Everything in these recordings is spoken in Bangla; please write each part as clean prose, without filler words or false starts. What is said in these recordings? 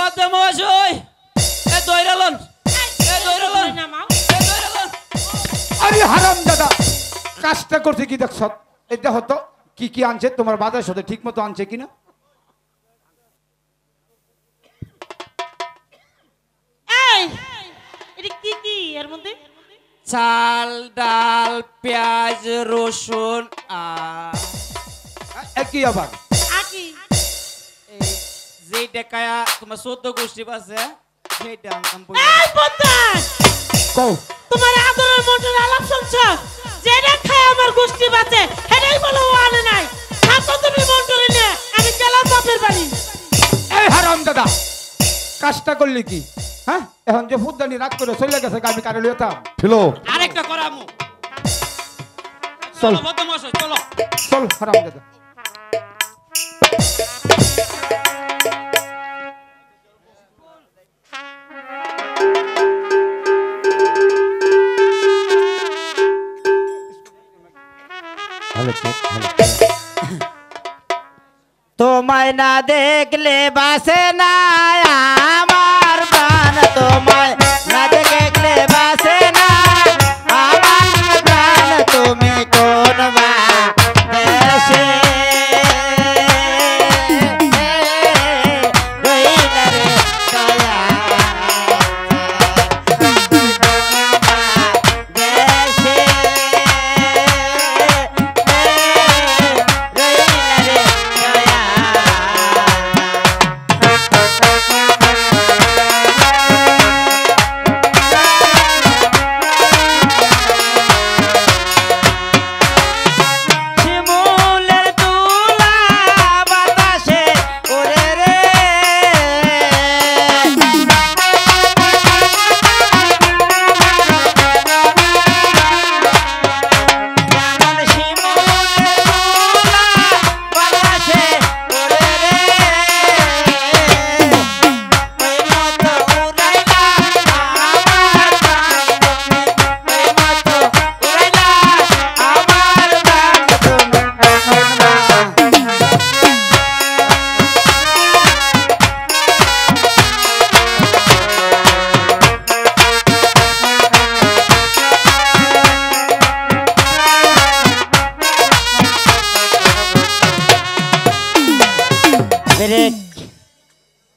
বদমাশই এ দইরালন নামাও এ দইরালন আরে হারামজাদা কাজটা করতে কি দেখছ এটা হতো কি কি আনছে তোমার বাজার সাথে ঠিকমতো আনছে কিনা এই এটা কি কি এর মধ্যে চাল ডাল পেঁয়াজ রসুন একই আবার আকি যে টাকায়া তোমার 14 গোষ্ঠী আছে সেইটা আনতাম এই বদমাশ কও তোমার আদরের মন্ডল আলাপ শুনছো যেটা খায় আমার গোষ্ঠী বাঁচে সেটাই বলো ও আনে নাই থাকো তুমি মন্ডলে নিয়ে আমি গেলাম বাপের বাড়ি এই হারামজাদা কাজটা করলি কি হ্যাঁ এখন যে ফুদ্দানি রাগ করে চলে গেছে আমি কারে লইতাম ফেলো আরেকটা করামু চল চলো বদমাশই চলো চল হারামজাদা তোমায় না দেখলে বাসে না আমার প্রাণ তোমায় না দেখলে বাসে না আমার প্রাণ তুমি কোন দেশে রইলা রে দয়া দেশে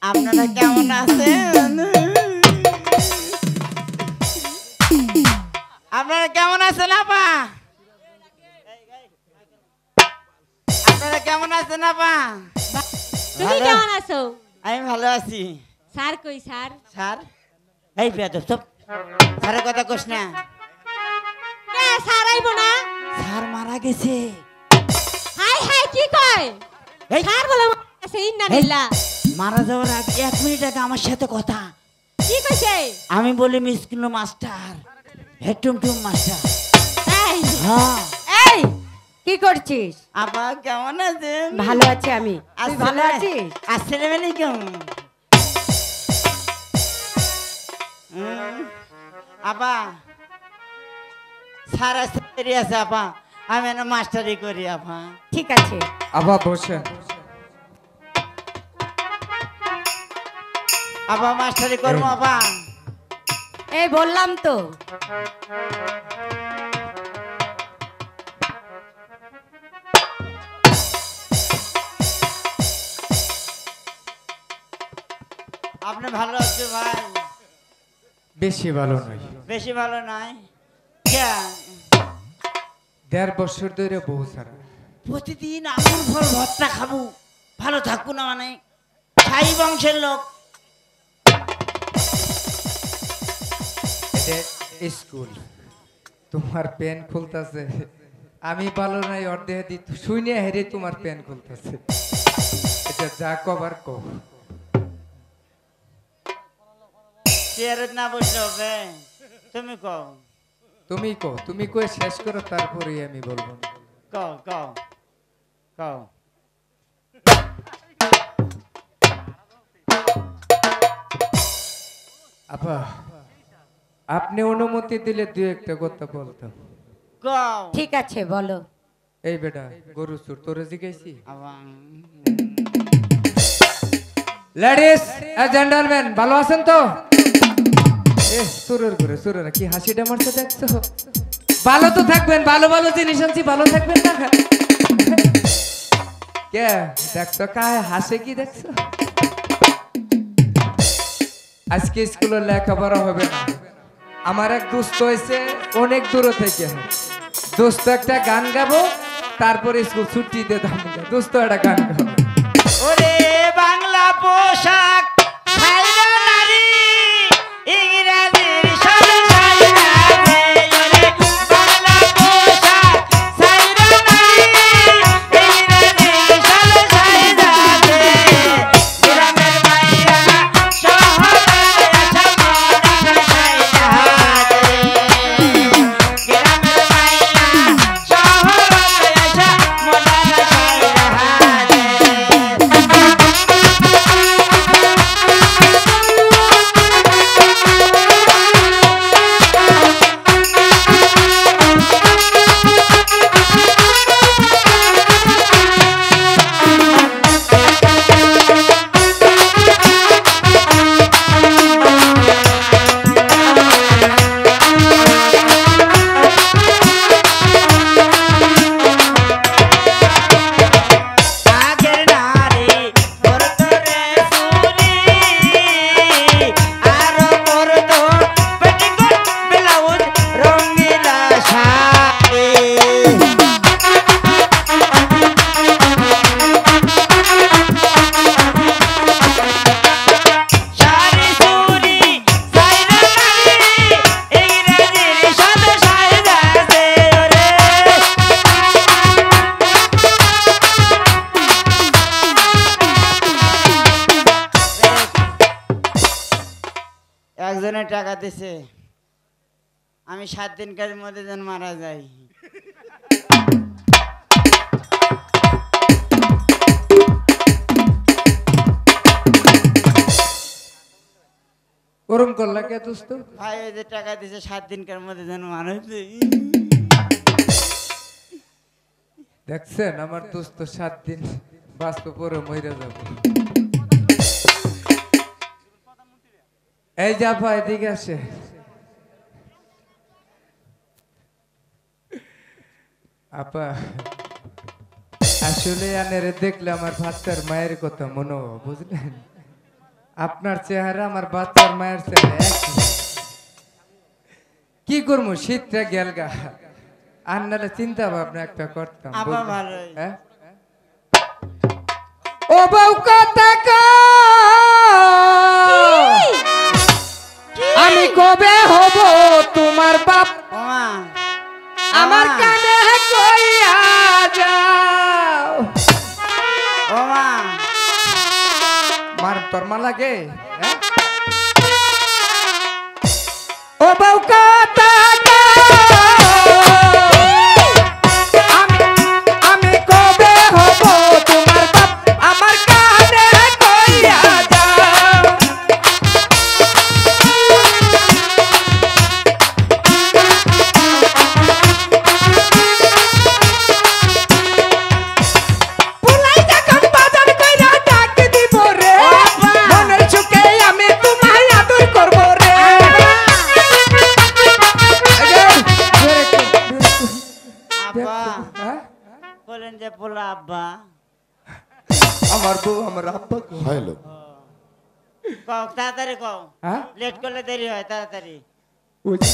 আপনারা কেমন আছেন আপনারা কেমন আছেন আপা আপনারা কেমন আছেন আপা তুমি কেমন আছো আমি ভালো আছি স্যার কই স্যার স্যার এই বেয়াদব সব স্যারের কথা কইস না কে স্যার আইবো না স্যার মারা গেছে হাই হাই কি কয় এই স্যার বলে আছে ইন্না নিল্লা মারা যাওয়ার আগে 1 মিনিট আগে আমার সাথে কথা কি কইছে আমি বলি মিসকিনো মাস্টার হেটুমটুম মাস্টার এই হ্যাঁ এই কি করছিস আপা কেমন আছেন ভালো আছি আমি তুই ভালো আছিস আসসালামু আলাইকুম আপা স্যার আসতে আছে আপা আমি না মাস্টারি করি আপা ঠিক আছে আবার বসে আপা মাস্টারি করবো আপা এই বললাম তো আপনি ভালো আছেন ভাই বেশি ভালো নয় বেশি ভালো নাই কে 1.5 বছর ধরে বউ ছাড়া প্রতিদিন আঙুর ফল ভর্তা খাবো ভালো থাকবো না মানে ছাই বংশের লোক স্কুল তোমার পেন খুলতেছে আমি ভালো নাই অর্ধে দিত শুনে হেরে তোমার পেন খুলতেছে এটা যা কবার কো চেয়ারে না বসলে হবে তুমি কও তুমি কই শেষ করো তারপরেই আমি বলবো কও কও কও আপা আপনি অনুমতি দিলে দুই একটা কথা বলতাম কও ঠিক আছে বলো এই বেটা গরু চুর তোরে জিগাইছি লেডিস জেন্টলম্যান ভালো আছেন তো? সুরের ঘুরে সুরেরা কি হাসিটা মারছে দেখছো? ভালো তো থাকবেন, ভালো ভালো জিনিস আনছি, ভালো থাকবেন না? কে দেখছো কায় হাসে কি দেখছো? আজকে স্কুলে লেখাপড়া হবে না। আমার এক দোস্ত হয়েছে অনেক দূর থেকে, দোস্ত একটা গান গাবো, তারপরে স্কুল ছুটি দিয়ে দাম দোস্ত একটা গান গাবো। ওরে বাংলা পোশাক ছাইরা নারী ইংরেজির সাথে ছাইরা রে। ওরে বাংলা পোশাক ছাইরা নারী ইংরেজির সাথে ছাইরা রে। গ্রামের মাইয়া শহরে আসা মডার্ন ছাইরা রে। গ্রামের মাইয়া শহরে আসা মডার্ন ছাইরা রে। আগের নারী করতো রে চুরি, আরো করতো পেটিকোট ব্লাউজ রঙিলা শাড়ি। শাড়ি চুরি ছাইরা নারী ইংরেজির সাথে ছাইরা রে। ওরে একজনের টাকা দিছে, আমি 7 দিনকার মধ্যে যেন মারা যাই। ওরম করলা কে দোস্ত? ভাই ওই যে টাকা দিছে 7 দিনকার মধ্যে যেন মারা যাই। দেখছেন আমার দোস্ত 7 দিন বাঁচবে, পরে মরে যাবে। এই যা ভাই এদিকে আসে। আপা আসলে আনেরে দেখলে আমার বাচ্চার মায়ের কথা মনে হয়, বুঝলেন? আপনার চেহারা আমার বাচ্চার মায়ের চেহারা একই। কি করবো, শীতটা গেল গা, আর নাহলে চিন্তা ভাবনা একটা করতাম। আপা বলবেন? ভালোই। হ্যাঁ? ও বউ কথা কও, আমি কবে হব তোমার বাপ, ওমা আমার কানে কইয়া যাও। ওমা মার তোর মা লাগে? হ্যাঁ? ও বউ কথা আমি কবে হব তোমার বাপ, আমার কানে কইয়া যাও। পুলাই যখন বাজার কইরা ডাক দিব রে, মনের সুখে আমি তোমায় আদর করব রে। আব্বা হ্যাঁ? বলেন যে পোলা আব্বা আমার বউ আমার আব্বা গো। হ্যালো কও তাড়াতাড়ি কও, হ্যাঁ? লেট করলে দেরি হয় তাড়াতাড়ি। ওই যে,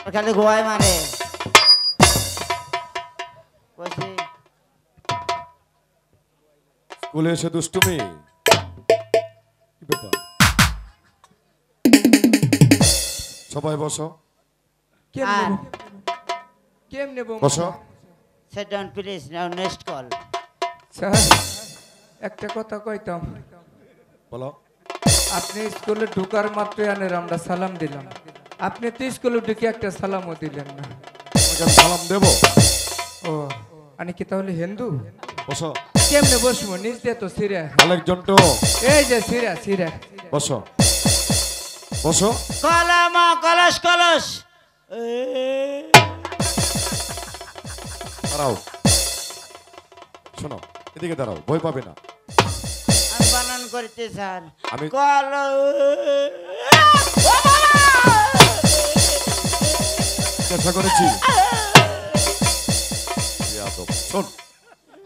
ও খালি গোয়ায় মারে। বলছি স্কুলে এসে দুষ্টুমি কি ব্যাপার? সবাই বসো কেমনে আর বউ? কেমনে বউ? বসো। Set down please, now next call. Sir একটা কথা কইতাম, বলো। আপনি স্কুলে ঢোকার মাত্র আনের আমরা সালাম দিলাম, আপনি তো স্কুলে ঢুকে একটা সালামও দিলেন না। তোমাকে আমি সালাম দেবো। ও আমি কি তাহলে হিন্দু? বসো। কেমনে বসবো, নিজ দিয়ে তো সিরা। আরেকজন তো এই যে সিরা সিরা। বসো বসো। কলামা কলস কলস। দাঁড়াও, শোনো এদিকে দাঁড়াও, ভয় পাবে না। করতে স্যার আমি- কল জিজ্ঞাসা করেছি বেয়াদব। শোন,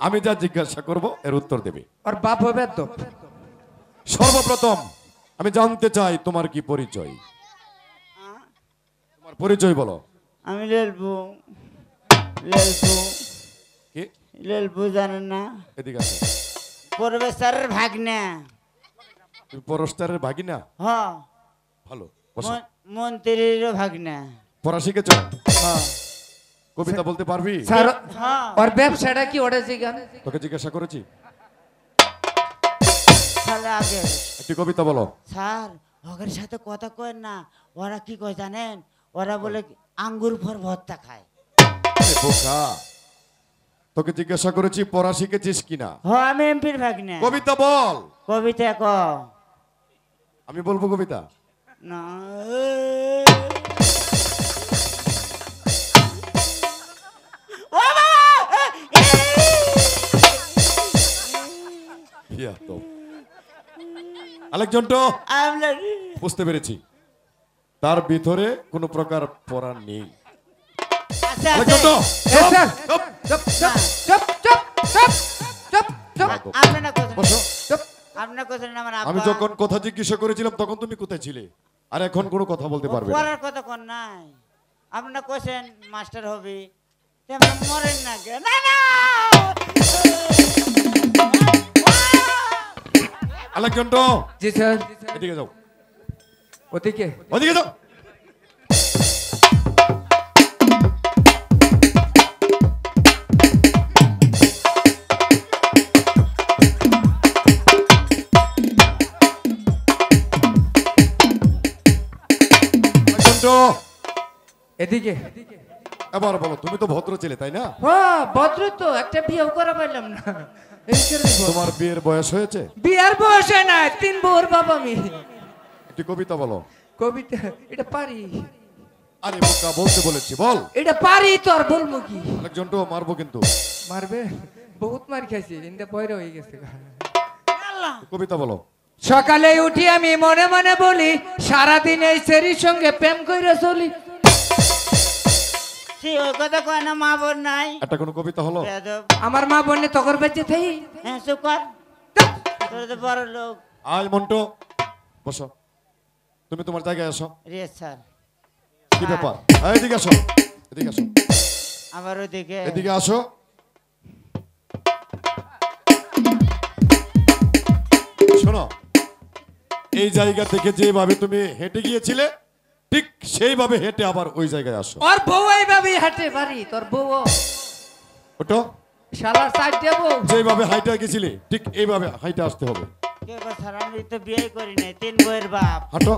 আমি যা জিজ্ঞাসা করব এর উত্তর দেবে। আর বাপ হবে তো সর্বপ্রথম আমি জানতে চাই তোমার কি পরিচয়, তোমার পরিচয় বলো। আমি লেলবু লেলবু কি? লেলবু জানেন না এদিকে আসো। প্রফেসরের ভাগ্নে তুমি পরস্তারের ভাগিনা? হ ভালো, বসো। মন্ত্রীরও ভাগ্নে পড়া শিখেছ? কবিতা বলতে পারবি? স্যার হ্যাঁ ওর ব্যবসাটা কি ওটা জিগান তোকে জিজ্ঞাসা করেছি, তাহলে আগে একটি কবিতা বলো। স্যার ওদের সাথে কথা কয় না, ওরা কি কয় জানেন? ওরা বলে আঙ্গুর ফল ভর্তা খায়। এ বোকা, তোকে জিজ্ঞাসা করেছি পড়া শিখেছিস কিনা। হ আমি এমপির ভাগ্নে। কবিতা বল। কবিতা ক আমি বলবো কবিতা। না ও বাবা! আলেকজান্ডার, আমরা বুঝতে পেরেছি তার ভিতরে কোনো প্রকার পড়া নেই। আচ্ছা আলেকজান্ডার, এ স্যার চুপ, চুপ চুপ চুপ চুপ চুপ চুপ চুপ আপনারা কথা বসো। চুপ আপনারা কথা আমার আমি যখন কথা জিজ্ঞাসা করেছিলাম তখন তুমি কোথায় ছিলে, আর এখন কোনো কথা বলতে পারবে না। পড়ার কথা কোন নাই, আপনারা কোশ্চেন মাস্টার হবে তেমন মরেন না কে? না না আলেকজান্ডার, জি স্যার এদিকে যাও, ওদিকে ওদিকে যাও। আলেকজান্ডার, এদিকে এবার বলো, তুমি তো ভদ্র ছেলে তাই না? হ্যাঁ ভদ্র তো, একটা বিয়েও করা পাইলাম না। এই করে দিব। তোমার বিয়ের বয়স হয়েছে? বিয়ার বয়সে নাই, 3 বউর বাবা আমি। একটি কবিতা বলো। কবিতা এটা পারি, আরে বোকা, বলতে বলেছি বল। এটা পারি তো আর বলবো কি? আলেকজান্ডার মারবো কিন্তু। মারবে, বহুত মার খাইছি, ইন্দা পয়রা হয়ে গেছে। কবিতা বলো। সকালে উঠি আমি মনে মনে বলি, সারাদিন এই সেরির সঙ্গে প্রেম কইরা চলি। সে ওই কথা কয় না, মা বোন নাই একটা কোনো কবিতা হলো? বেয়াদব। আমার মা বোনে তকর বেঁচে থাই। হ্যাঁ চুপ কর, তোর তো বড় লোক। আয় মন্টু, বসো। তুমি তোমার জায়গায় আসো। রে স্যার কি ব্যাপার? এদিকে আসো, এদিকে আসো, আবার ওদিকে এদিকে আসো। শোনো, এই জায়গা থেকে যেভাবে তুমি হেঁটে গিয়েছিলে ঠিক সেইভাবে হেঁটে আবার ওই জায়গায় আসো। ওর বউ এইভাবে হাঁটে বাড়ি, তোর বউ ওটো শালার সাইড দেবো। যেভাবে হাইটে গেছিলে ঠিক এইভাবে হাইটে আসতে হবে। কে গো স্যার, আমি তো বিয়ে করি নাই, 3 বইয়ের বাপ। হাঁটো।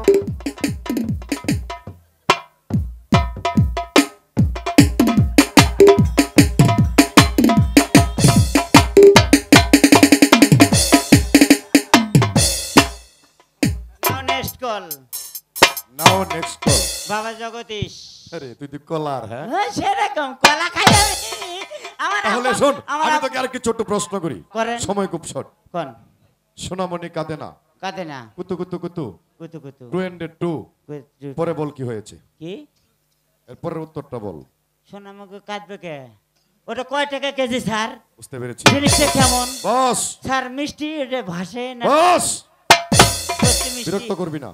Next call now next call. বাবা জগদীশ। আরে তুই তো কলার, হ্যাঁ? হ্যাঁ সেরকম কলা খাই আমি। আমার তাহলে আব্বা- শোন, আমার আমি আব্বা- তোকে আরেকটি ছোট্ট প্রশ্ন করি, করেন। সময় খুব শর্ট। কোন সোনামণি কাঁদে না, কাঁদে না, কুতু কুতু কুতু, কুতু কুতু 202। কুতু। পরে বল কি হয়েছে, কি এরপরের উত্তরটা বল। সোনামুখে কাঁদবে কে? ওটা কয় টাকা কেজি স্যার? বুঝতে পেরেছি। জিনিসটা কেমন বস, স্যার? মিষ্টি এটা ভাসে না বস, সত্যি মিষ্টি বিরক্ত করবি না।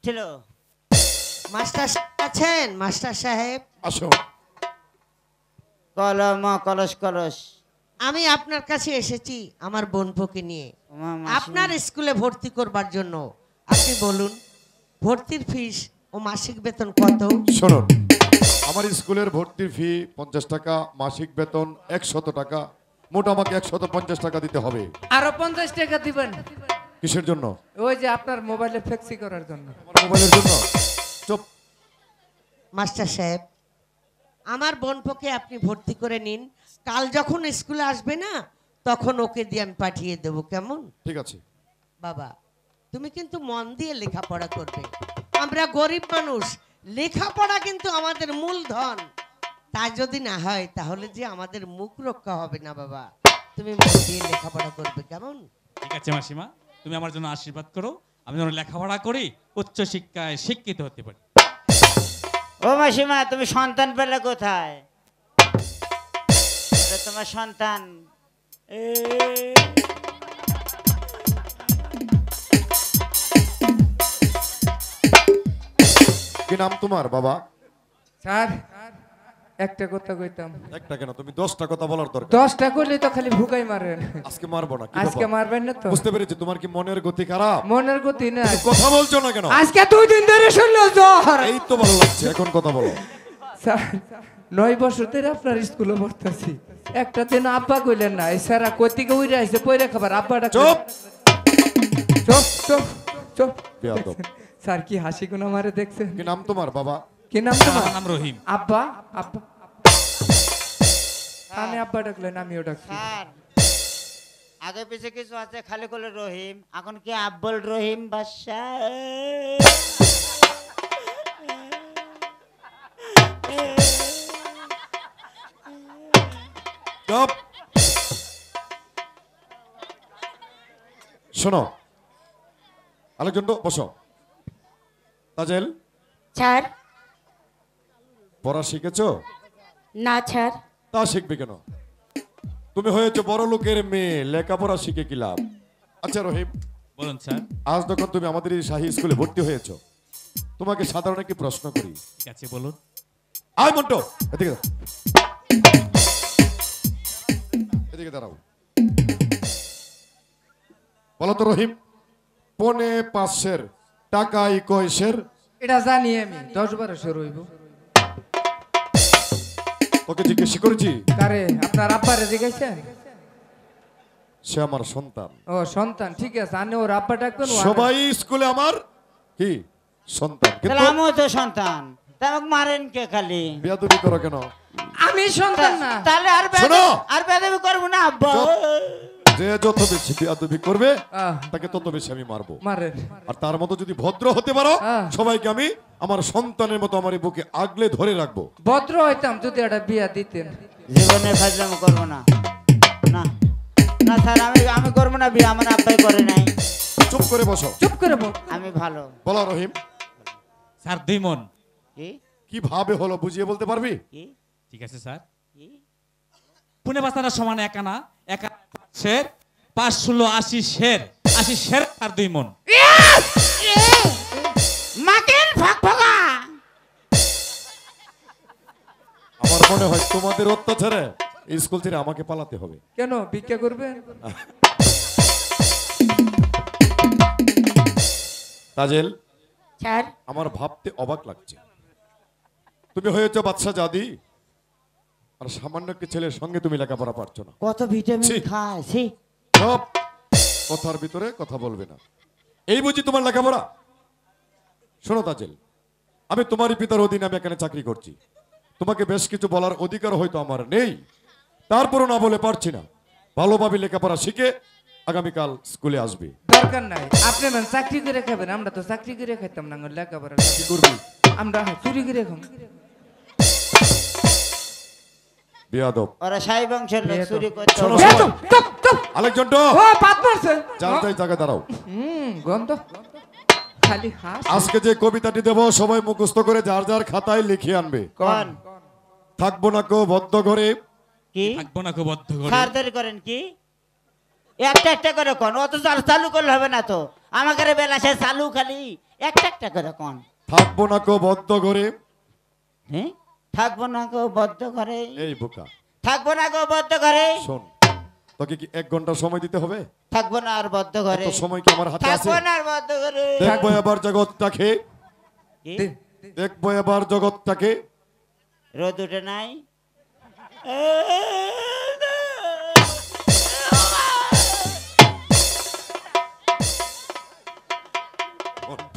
ছিল? মাস্টার আছেন? মাস্টার সাহেব, আসো। কলম কলস কলস। আমি আপনার কাছে এসেছি আমার বোনপোকে নিয়ে মা মাসি। আপনার স্কুলে ভর্তি করবার জন্য। আপনি বলুন ভর্তির ফিস ও মাসিক বেতন কত? শুনুন, আমার স্কুলের ভর্তির ফি 50 টাকা, মাসিক বেতন 100 টাকা, মোট আমাকে 150 টাকা দিতে হবে। আরো 50 টাকা দিবেন। কিসের জন্য? ওই যে আপনার মোবাইলে ফ্লেক্সি করার জন্য। আমার মোবাইলের জন্য। চুপ। মাস্টার সাহেব, আমার বোনপোকে আপনি ভর্তি করে নিন। কাল যখন স্কুলে আসবে না তখন ওকে দিয়ে আমি পাঠিয়ে দেবো, কেমন? ঠিক আছে। বাবা তুমি কিন্তু মন দিয়ে লেখাপড়া করবে। আমরা গরিব মানুষ, লেখাপড়া কিন্তু আমাদের মূলধন। তা যদি না হয় তাহলে যে আমাদের মুখ রক্ষা হবে না। বাবা তুমি মন দিয়ে লেখাপড়া করবে, কেমন? ঠিক ঠিক আছে মাসিমা, তুমি আমার জন্য আশীর্বাদ করো, আমি যেন লেখাপড়া করি, উচ্চ শিক্ষায় শিক্ষিত হতে পারি। ও মাসিমা, তুমি সন্তান পেলে কোথায়? এটা তোমার সন্তান। কি নাম তোমার বাবা? স্যার একটা কথা কইতাম। একটা কেন, তুমি 10টা কথা বলার দরকার। 10টা করলে তো খালি ভুকাই মারেন। আজকে মারবো না। কি আজকে ব্যাপার? মারবেন না তো? বুঝতে পেরেছি, তোমার কি মনের গতি খারাপ? মনের গতি না। তুমি কথা বলছো না কেন? আজকে 2 দিন ধরে শুনলো জ্বর। এই তো ভালো লাগছে, এখন কথা বলো। স্যার 9 বছর ধরে আপনার স্কুলে পড়তেছি, একটা দিন আব্বা কইলেন না। এই স্যার কই থেকে উইরা আইছে পয়রা খাবার আব্বাটা। চুপ চুপ চুপ চুপ। বেয়াদব। স্যার কি হাসি গুনা মারে দেখছেন? কি নাম তোমার বাবা? কি নাম তোমার? আমার নাম রহিম। আব্বা আব্বা আমি আব্বা ডাকলেন, আমিও ডাকছি। স্যার, আগে পিছে কিছু আছে, খালি করলে রহিম, এখন কি আব্বুল রহিম বাদশা? চুপ। শোনো আলেকজান্ডার, বসো। তাজেল, স্যার। পড়া শিখেছো? না স্যার। তা শিখবে কেন? তুমি হয়েছো বড় লোকের মেয়ে, লেখাপড়া শিখে কি লাভ? আচ্ছা রহিম, বলুন স্যার। আজ যখন তুমি আমাদের এই শাহী স্কুলে ভর্তি হয়েছো, তোমাকে সাধারণ একটি প্রশ্ন করি। ঠিক আছে বলুন। আয় মন্টু, এদিকে দাও। এদিকে দাঁড়াও। বলো তো রহিম, 5.5 টাকাই কয়সের? এটা জানি আমি, 10-12 রইব। তোকে জিজ্ঞেস করেছি। কারে? আপনার আব্বারে জিজ্ঞাসা? সে আমার সন্তান। ও সন্তান, ঠিক আছে। আনে ওর আব্বা ডাকবেন। সবাই স্কুলে আমার কি সন্তান, তাহলে কিন্তু আমিও তো সন্তান, তা আমাকে মারেন কে খালি? বেয়াদবি করো কেন? আমি সন্তান না। তাহলে শোনো। আর বেয়াদবি করবো না আব্বা। যে যত বেশি বেয়াদবি করবে আহ, তাকে তত বেশি আমি মারবো। মারেন। আর তার মতো যদি ভদ্র হতে পারো, হ্যাঁ। সবাইকে আমি আমার সন্তানের মতো আমার এই বুকে আগলে ধরে রাখবো। ভদ্র হইতাম যদি একটা বিয়া দিতেন। জীবনে ফাজলামি করবো না। না না স্যার, আমি করবো না বিয়ে, আমার আব্বাই করে নাই। চুপ করে বসো। চুপ করে বল। আমি ভালো। বলো রহিম, স্যার 2 মণ। কি কিভাবে হলো বুঝিয়ে বলতে পারবি? কি ঠিক আছে স্যার। কি? পুনে বাস্তানা সমান একানা, একা শের, 5 16 80 শের, 80 শের আর 2 মণ। মাকের ফকফকা। আমার মনে হয় তোমাদের অত্যাচারে এই স্কুল ছেড়ে আমাকে পালাতে হবে। কেন ভিক্ষা করবেন? তাজেল, স্যার। আমার ভাবতে অবাক লাগছে, তুমি হয়েছো বাদশা জাদি, আর সামান্য একটি ছেলের সঙ্গে তুমি লেখাপড়া পারছো না। কত ভিটামিন ছি। খায় ছি। সব কথার ভিতরে কথা বলবে না। এই বুঝি তোমার লেখাপড়া? শোনো তাজেল, আমি তোমারই পিতার অধীনে আমি এখানে চাকরি করছি। তোমাকে বেশ কিছু বলার অধিকার হয়তো আমার নেই, তারপরও না বলে পারছি না। ভালোভাবে লেখাপড়া শিখে আগামীকাল স্কুলে আসবে। দরকার নাই, আপনি মানে চাকরি করে খাবেন, আমরা তো চাকরি করে খাইতাম না, লেখাপড়া কি করবি? আমরা চুরি করে খাম। বেয়াদব। ওরা সাই বংশের লোক, বিয়ে তো- চুরি করতে শোনো হবে। সবাই, চুপ চুপ চুপ। আলেকজান্ডার, ও পাত মারছে। যার যাই জায়গায় দাঁড়াও। গন্ধ খালি হাস। আজকে যে কবিতাটি দেব সবাই মুখস্থ করে যার যার খাতায় লিখে আনবে। কোন? থাকবো না কেউ বদ্ধ ঘরে, কি থাকবো না খুব বদ্ধ করে। সারদারি করেন কি? একটা একটা করে কোন, অত চালু করলে হবে না তো। আমাকে বেলা সে চালু খালি একটা একটা করে কোন। থাকবো না কেউ বদ্ধ ঘরে। হ্যাঁ, থাকবো না গো বদ্ধ ঘরে, এই বোকা, থাকবো না গো বদ্ধ ঘরে, শোন, তোকে কি 1 ঘন্টা সময় দিতে হবে? থাকবো না আর বদ্ধ ঘরে, এত সময় কি আমার হাতে আছে? থাকবো না আর বদ্ধ ঘরে। দেখবো এবার জগৎটাকে, কি? দেখবো এবার জগৎটাকে। রোদ উঠে নাই? বড্ড।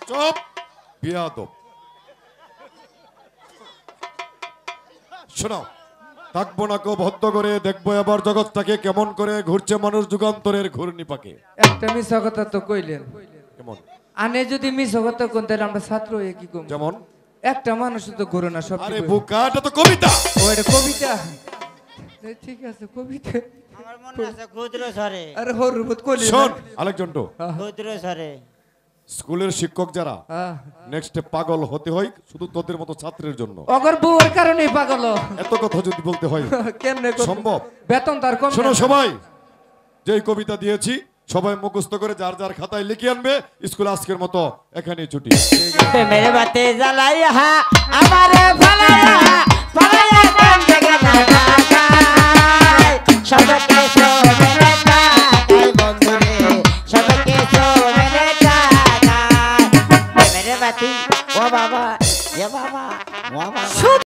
চুপ, বেয়াদব। শোনো, থাকবো না কেউ বদ্ধ করে, দেখবো এবার জগৎটাকে কেমন করে ঘুরছে মানুষ যুগান্তরের ঘূর্ণি পাকে। একটা মিছা কথা তো কইলেন। কেমন? আনে যদি মিছা কথা কোন, তাহলে আমরা ছাত্র হয়ে কি কম? যেমন একটা মানুষ তো ঘুরে না সব আরে বোকা, এটা তো কবিতা। ও এটা কবিতা। ঠিক আছে কবিতা। আমার মনে আছে ক্ষুদ্র স্বরে। আরে হরুবত কলি শোন আলেকজান্ডো, ক্ষুদ্র স্বরে। স্কুলের শিক্ষক যারা নেক্সটে পাগল হতে হয় শুধু তোদের মতো ছাত্রের জন্য। অগর বউর কারণে পাগল। এত কথা যদি বলতে হয় কেমনে সম্ভব? বেতন তার কম। শোনো সবাই, যেই কবিতা দিয়েছি সবাই মুখস্থ করে যার যার খাতায় লিখে আনবে। স্কুল আজকের মতো এখানেই ছুটি। প্রেমের বাতে জ্বালাইয়া আমারে ফালাইয়া ফালাইয়া কান্দে গেলা ঢাকা।